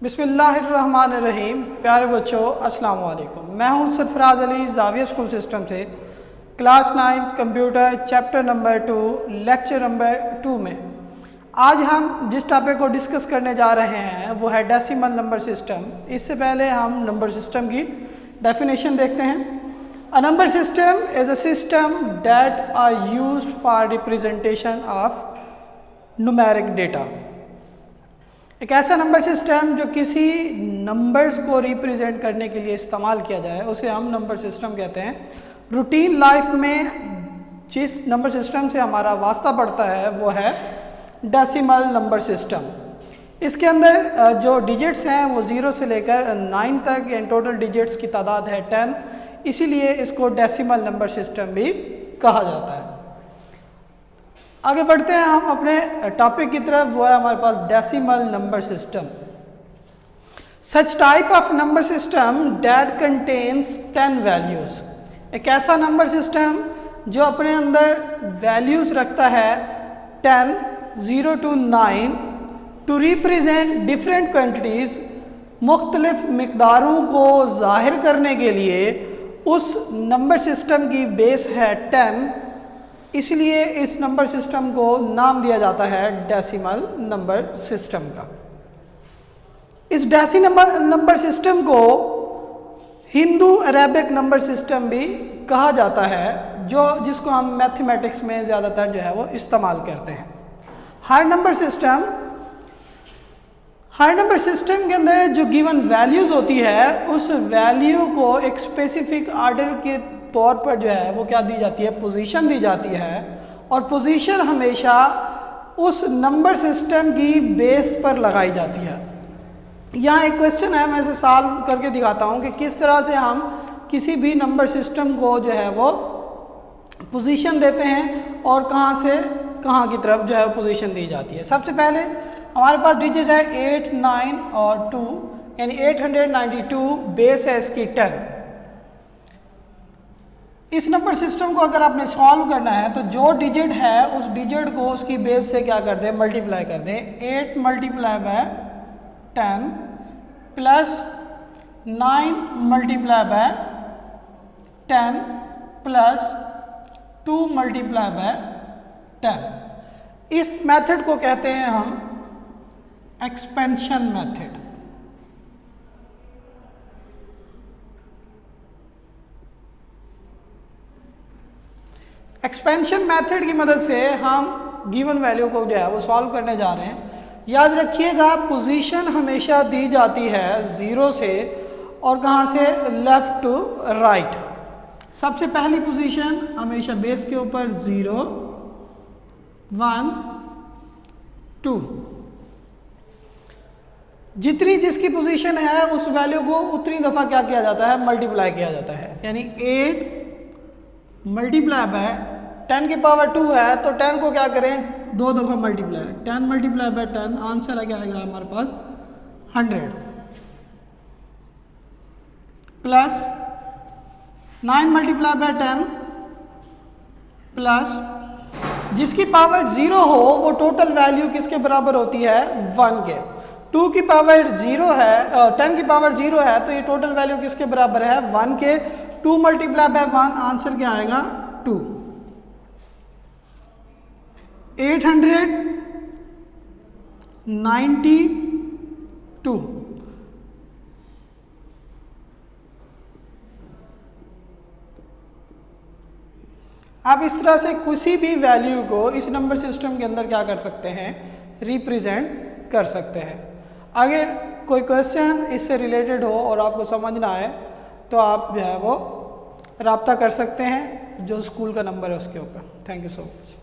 बिस्मिल्लाहिर्रहमानिर्रहीम। प्यारे बच्चों, अस्सलाम वालेकुम। मैं हूं सरफराज अली, जाविया स्कूल सिस्टम से। Class 9 computer chapter number 2 lecture number 2 में आज हम जिस टॉपिक को डिस्कस करने जा रहे हैं वो है डेसिमल नंबर सिस्टम। इससे पहले हम नंबर सिस्टम की डेफिनेशन देखते हैं। A number system is a system that are used for representation of numeric data. एक ऐसा नंबर सिस्टम जो किसी नंबर्स को रिप्रेजेंट करने के लिए इस्तेमाल किया जाए उसे हम नंबर सिस्टम कहते हैं। रूटीन लाइफ में जिस नंबर सिस्टम से हमारा वास्ता पड़ता है वो है डेसिमल नंबर सिस्टम। इसके अंदर जो डिजिट्स हैं वो 0 से लेकर 9 तक, इन टोटल डिजिट्स की तादाद है 10, इसीलिए इसको डेसिमल नंबर सिस्टम भी कहा जाता है। आगे बढ़ते हैं हम अपने टॉपिक की तरफ, वो है हमारे पास decimal number system. Such type of number system that contains 10 values. एक ऐसा नंबर सिस्टम जो अपने अंदर वैल्यूज़ रखता है 10, 0 to 9 to represent different quantities. मुख्तलिफ मिकदारों को ज़ाहिर करने के लिए उस नंबर सिस्टम की बेस है 10, इसलिए इस नंबर सिस्टम को नाम दिया जाता है डेसिमल नंबर सिस्टम का। इस डेसिमल नंबर सिस्टम को हिंदू अरेबिक नंबर सिस्टम भी कहा जाता है, जिसको हम मैथमेटिक्स में ज़्यादातर जो है वो इस्तेमाल करते हैं। हर नंबर सिस्टम के अंदर जो गिवन वैल्यूज़ होती है उस वैल्यू को एक स्पेसिफिक आर्डर के तौर पर जो है वो क्या दी जाती है, पोजीशन दी जाती है। और पोजीशन हमेशा उस नंबर सिस्टम की बेस पर लगाई जाती है। यहाँ एक क्वेश्चन है, मैं इसे सॉल्व करके दिखाता हूँ कि किस तरह से हम किसी भी नंबर सिस्टम को जो है वो पोजीशन देते हैं और कहाँ से कहाँ की तरफ जो है पोजीशन दी जाती है। सबसे पहले हमारे पास डिजिट है 8, 9 और 2, यानी 892, बेस है इसकी 10। इस नंबर सिस्टम को अगर आपने सॉल्व करना है तो जो डिजिट है उस डिजिट को उसकी बेस से क्या कर दें, मल्टीप्लाई कर दें। 8 multiply by 10 plus 9 multiply by 10 plus 2 multiply by 10। इस मेथड को कहते हैं हम एक्सपेंशन मेथड। एक्सपेंशन मेथड की मदद से हम गिवन वैल्यू को जो है वो सॉल्व करने जा रहे हैं। याद रखिएगा पोजीशन हमेशा दी जाती है 0 से और कहाँ से, लेफ़्ट टू राइट। सबसे पहली पोजीशन हमेशा बेस के ऊपर 0, 1, 2। जितनी जिसकी पोजीशन है उस वैल्यू को उतनी दफ़ा क्या किया जाता है, मल्टीप्लाई किया जाता है। यानी 8 मल्टीप्लाई बाय 10 की पावर 2 है तो 10 को क्या करें, 2 दफ़ा मल्टीप्लाई। 10 मल्टीप्लाई बाय 10, आंसर क्या आएगा हमारे पास 100 प्लस 9 मल्टीप्लाई बाय 10 प्लस जिसकी पावर 0 हो वो टोटल वैल्यू किसके बराबर होती है, 1 के। 2 की पावर 0 है, 10 की पावर 0 है तो ये टोटल वैल्यू किसके बराबर है, 1 के। 2 मल्टीप्लाई बाय 1, आंसर क्या आएगा 2। 892। आप इस तरह से किसी भी वैल्यू को इस नंबर सिस्टम के अंदर क्या कर सकते हैं, रिप्रेजेंट कर सकते हैं। अगर कोई क्वेश्चन इससे रिलेटेड हो और आपको समझना है तो आप जो है वो रब्ता कर सकते हैं जो स्कूल का नंबर है उसके ऊपर। Thank you so much.